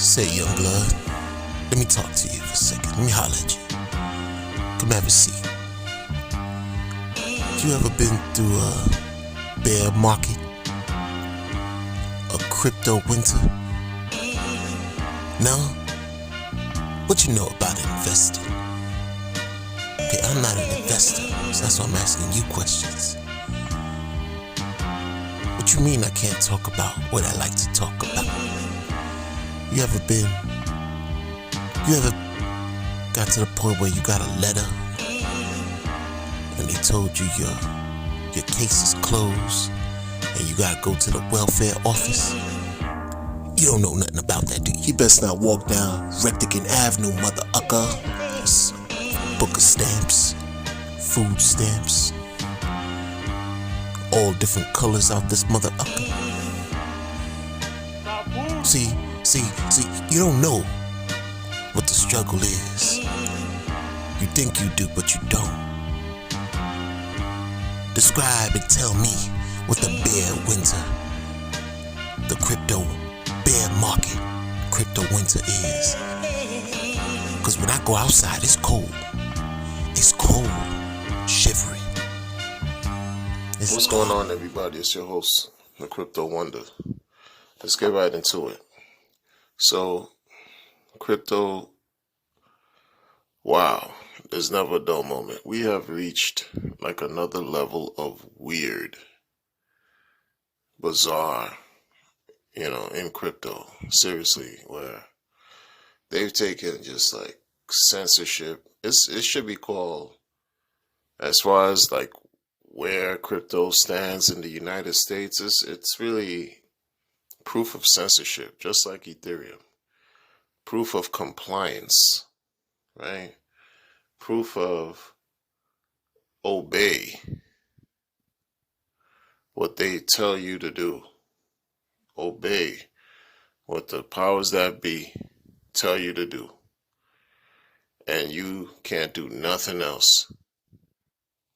Say, young blood, let me talk to you for a second. Let me holler at you. Come have a seat. You ever been through a bear market? A crypto winter? No? What you know about investing? Okay, I'm not an investor, so that's why I'm asking you questions. What you mean I can't talk about what I like to talk about? You ever got to the point where you got a letter and they told you your case is closed and you gotta go to the welfare office? You don't know nothing about that, do you? You best not walk down Rectigan Avenue, mother ucker. It's a book of stamps, food stamps, all different colors out this mother ucker. See, you don't know what the struggle is. You think you do, but you don't. Describe and tell me what the bear winter, the crypto bear market, crypto winter is. Cause when I go outside, it's cold. It's cold, shivery. What's going on, everybody? It's your host, the Crypto Wonder. Let's get right into it. So, crypto, wow, there's never a dull moment. We have reached like another level of weird, bizarre, in crypto. Seriously, where they've taken just like censorship. It should be called, as far as like where crypto stands in the United States, it's really proof of censorship, just like Ethereum. Proof of compliance, right? Proof of obey what they tell you to do. Obey what the powers that be tell you to do. And you can't do nothing else.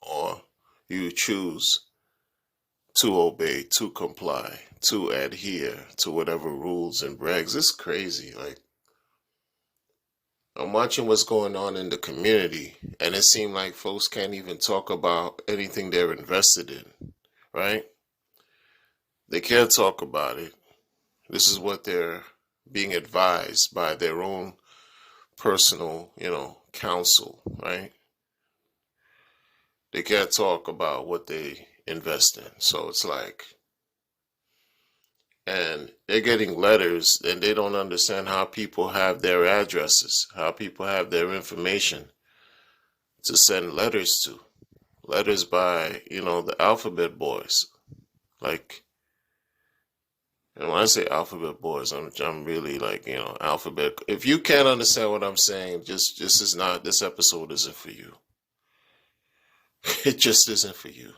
Or you choose to obey, to comply, to adhere to whatever rules and regs. It's crazy. Like, I'm watching what's going on in the community, and it seems like folks can't even talk about anything they're invested in, right? They can't talk about it. This is what they're being advised by their own personal, counsel, right? They can't talk about what they invest in. So it's like, and they're getting letters and they don't understand how people have their addresses, how people have their information to send letters to. Letters by, the alphabet boys. Like, and when I say alphabet boys, I'm really like, alphabet. If you can't understand what I'm saying, this episode isn't for you. It just isn't for you,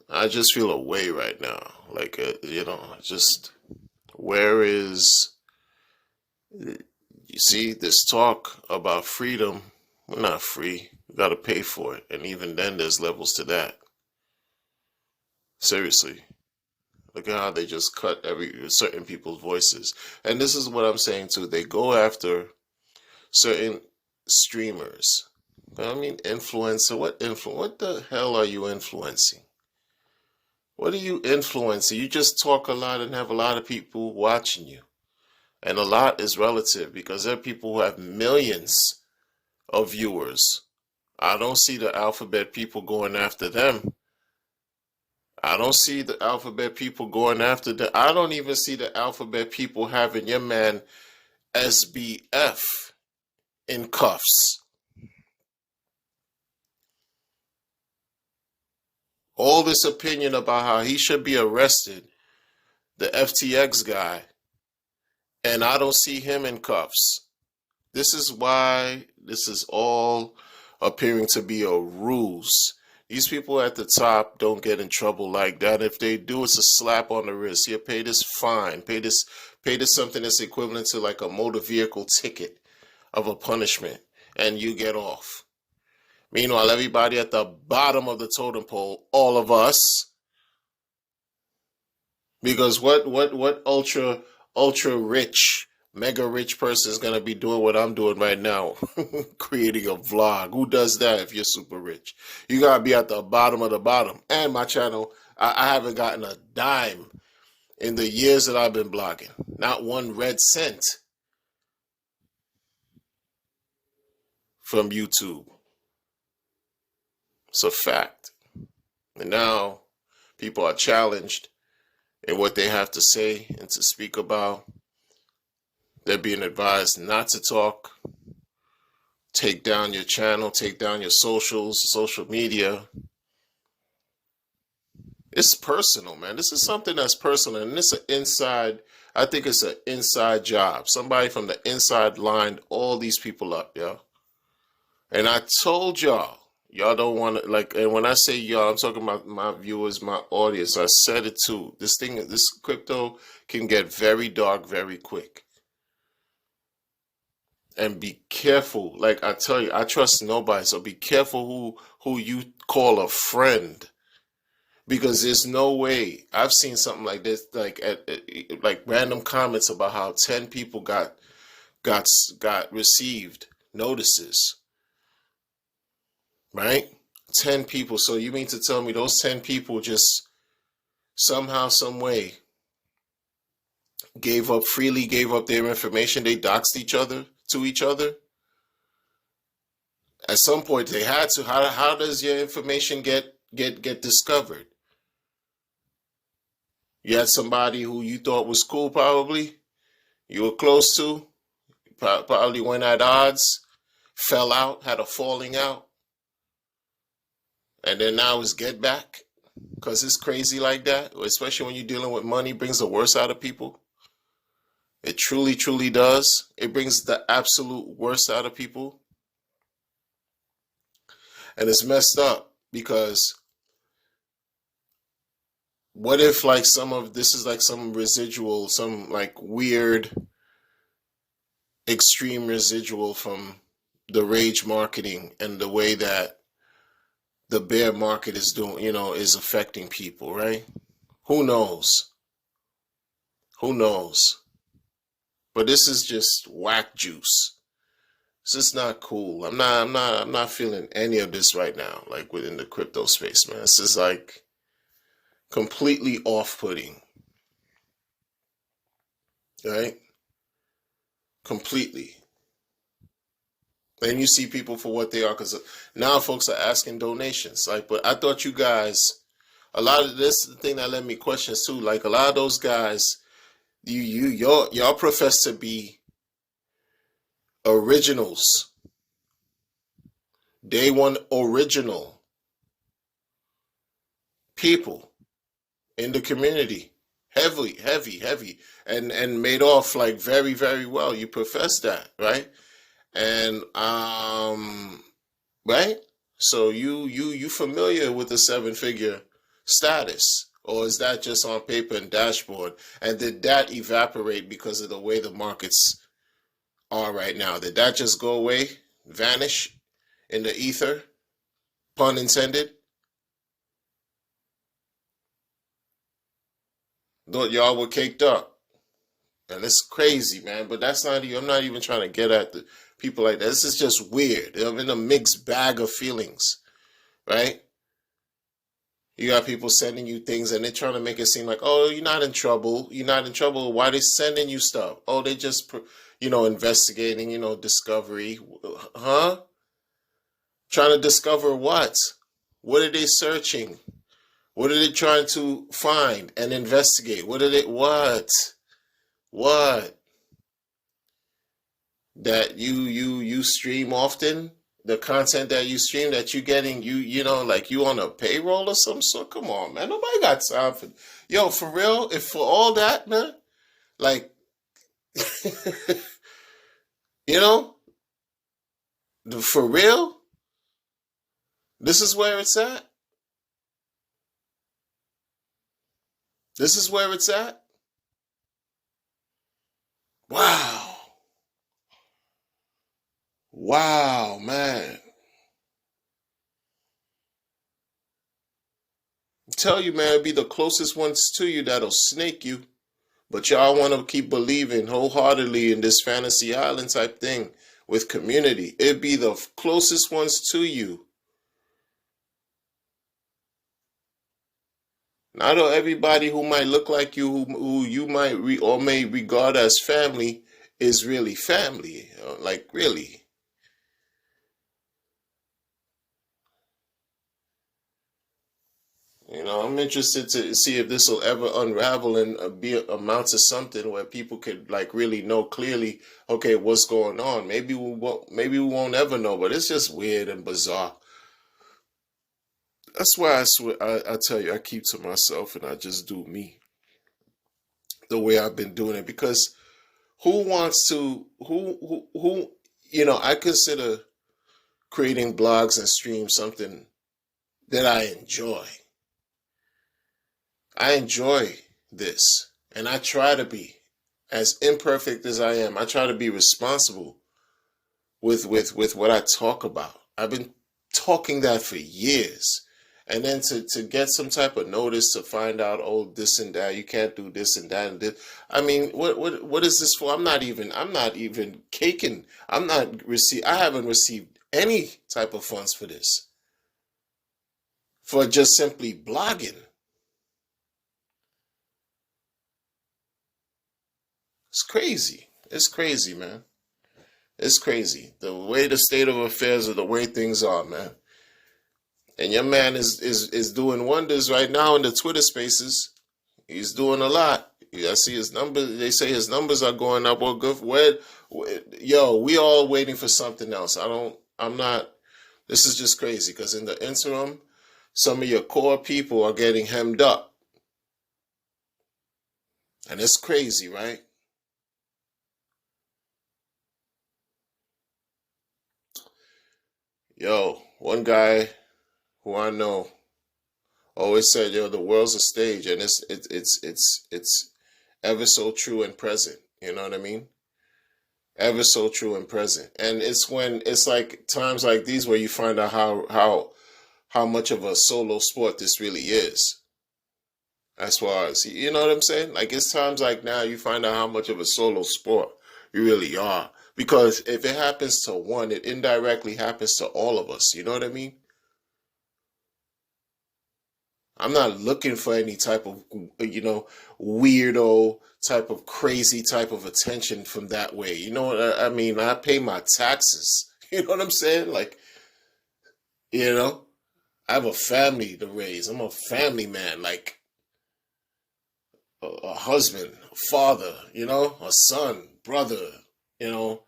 I just feel away right now. Like, just where is, you see, this talk about freedom, we're not free. We got to pay for it. And even then, there's levels to that. Seriously. Look at how they just cut certain people's voices. And this is what I'm saying too. They go after certain streamers. I mean, influencer. What the hell are you influencing? What are you influencing? You just talk a lot and have a lot of people watching you. And a lot is relative because there are people who have millions of viewers. I don't see the alphabet people going after them. I don't see the alphabet people going after them. I don't even see the alphabet people having your man SBF in cuffs. All this opinion about how he should be arrested, the FTX guy, and I don't see him in cuffs. This is why this is all appearing to be a ruse. These people at the top don't get in trouble like that. If they do, it's a slap on the wrist. Here, pay this fine. Pay this something that's equivalent to like a motor vehicle ticket of a punishment, and you get off. Meanwhile, everybody at the bottom of the totem pole, all of us, because what ultra ultra rich, mega rich person is going to be doing what I'm doing right now, creating a vlog. Who does that if you're super rich? You got to be at the bottom of the bottom. And my channel, I haven't gotten a dime in the years that I've been blogging. Not one red cent from YouTube. It's a fact. And now people are challenged in what they have to say and to speak about. They're being advised not to talk, take down your channel, take down your socials, social media. It's personal, man. This is something that's personal, and it's an inside, I think it's an inside job. Somebody from the inside lined all these people up, yo. And I told y'all don't want to, like, and when I say y'all, I'm talking about my viewers, my audience. I said it too. This crypto can get very dark very quick. And be careful. Like I tell you, I trust nobody. So be careful who you call a friend, because there's no way. I've seen something like this, like like random comments about how 10 people got received notices, right? 10 people. So you mean to tell me those 10 people just somehow, some way freely gave up their information? They doxed each other to each other. At some point they had to. How does your information get discovered? You had somebody who you thought was cool, probably you were close to, probably went at odds, fell out, had a falling out, and then now it's get back, because it's crazy like that. Especially when you're dealing with money, brings the worst out of people. It truly, truly does. It brings the absolute worst out of people. And it's messed up, because what if like some of this is like some residual, some like weird, extreme residual from the rage marketing and the way that the bear market is doing, is affecting people, right? Who knows? Who knows? But this is just whack juice. It's just not cool. I'm not feeling any of this right now, like within the crypto space, man. This is like completely off-putting. Right? Completely. And you see people for what they are, because now folks are asking donations. Like, but I thought you guys, a lot of this is the thing that led me questions too. Like a lot of those guys, y'all profess to be originals, day one original people in the community, heavy, and made off like very, very well. You profess that, right? And right? So you familiar with the 7-figure status, or is that just on paper and dashboard? And did that evaporate because of the way the markets are right now? Did that just go away, vanish in the ether? Pun intended. Thought y'all were caked up. And it's crazy, man. But that's not even, I'm not even trying to get at the people like that. This is just weird. I'm in a mixed bag of feelings, right? You got people sending you things and they're trying to make it seem like, oh, you're not in trouble. You're not in trouble. Why are they sending you stuff? Oh, they just, investigating, discovery. Huh? Trying to discover what? What are they searching? What are they trying to find and investigate? What? What? That you stream often? The content that you stream, that you getting, like you on a payroll or some sort? Come on, man. Nobody got time for, yo, for real? If for all that, man, like, for real? This is where it's at? This is where it's at? Wow. Wow, man. I tell you, man, it'd be the closest ones to you that'll snake you. But y'all want to keep believing wholeheartedly in this fantasy island type thing with community. It'd be the closest ones to you. Not everybody who might look like you, who you might or may regard as family, is really family. Like, really. I'm interested to see if this will ever unravel and be amount to something where people could like really know clearly, okay, what's going on. Maybe we won't ever know, but it's just weird and bizarre. That's why I swear, I tell you, I keep to myself and I just do me the way I've been doing it because who wants to who I consider creating blogs and streams something that I enjoy this, and I try to be as imperfect as I am. I try to be responsible with what I talk about. I've been talking that for years. And then to get some type of notice to find out, oh, this and that, you can't do this and that and this. I mean, what is this for? I'm not even caking. I haven't received any type of funds for this. For just simply blogging. It's crazy. It's crazy, man. It's crazy. The way the state of affairs are, the way things are, man. And your man is doing wonders right now in the Twitter spaces. He's doing a lot. I see his numbers. They say his numbers are going up. Well, good. Yo, we all waiting for something else. I'm not. This is just crazy because in the interim, some of your core people are getting hemmed up. And it's crazy, right? Yo, one guy who I know always said, "Yo, the world's a stage," and it's ever so true and present. You know what I mean? Ever so true and present. And it's like times like these where you find out how much of a solo sport this really is. As far as you know what I'm saying? Like it's times like now you find out how much of a solo sport you really are. Because if it happens to one, it indirectly happens to all of us. You know what I mean? I'm not looking for any type of, weirdo type of crazy type of attention from that way. You know what I mean? I pay my taxes. You know what I'm saying? Like, you know, I have a family to raise. I'm a family man, like a husband, a father, a son, brother, you know,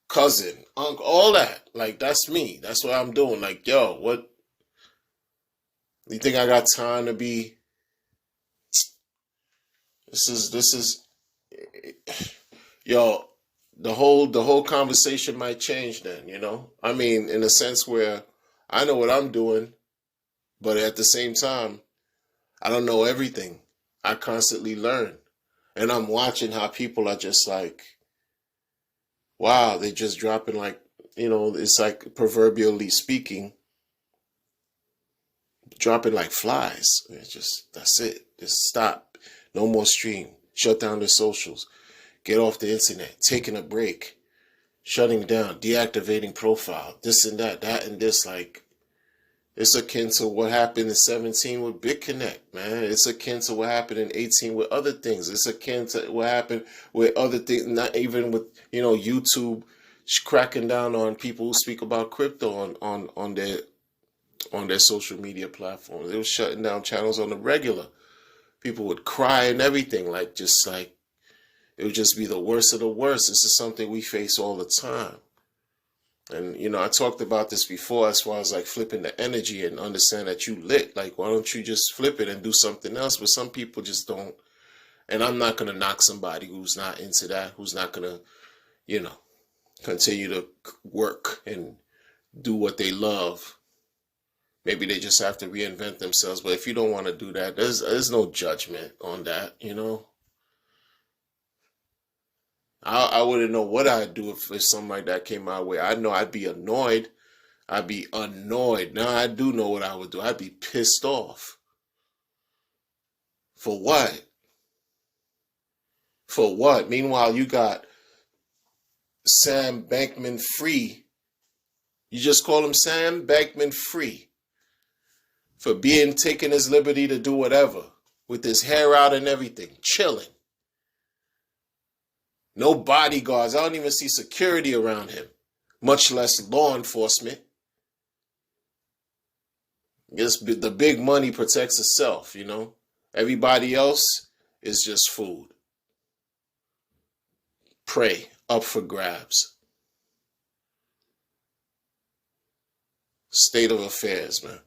cousin, uncle, all that. Like, that's me. That's what I'm doing. Like, yo, what? You think I got time to be? This is yo, the whole conversation might change then. I mean, in a sense where I know what I'm doing, but at the same time, I don't know everything. I constantly learn. And I'm watching how people are just like, wow, they just dropping like, it's like proverbially speaking, dropping like flies. It's just, that's it. Just stop. No more stream. Shut down the socials. Get off the internet. Taking a break. Shutting down. Deactivating profile. This and that and this. Like, it's akin to what happened in 17 with BitConnect, man. It's akin to what happened in 18 with other things. It's akin to what happened with other things, not even with, YouTube cracking down on people who speak about crypto on their social media platforms. They were shutting down channels on the regular. People would cry and everything, like just like it would just be the worst of the worst. This is something we face all the time. And I talked about this before as far as like flipping the energy and understand that you lit. Like, why don't you just flip it and do something else? But some people just don't. And I'm not gonna knock somebody who's not into that, who's not gonna, continue to work and do what they love. Maybe they just have to reinvent themselves. But if you don't want to do that, there's no judgment on that. I wouldn't know what I'd do if something like that came my way. I know I'd be annoyed. I'd be annoyed. Now I do know what I would do. I'd be pissed off. For what? For what? Meanwhile, you got Sam Bankman-Fried. You just call him Sam Bankman-Fried for being taking his liberty to do whatever with his hair out and everything, chilling. No bodyguards. I don't even see security around him, much less law enforcement. Yes, the big money protects itself, you know. Everybody else is just food. Prey up for grabs. State of affairs, man.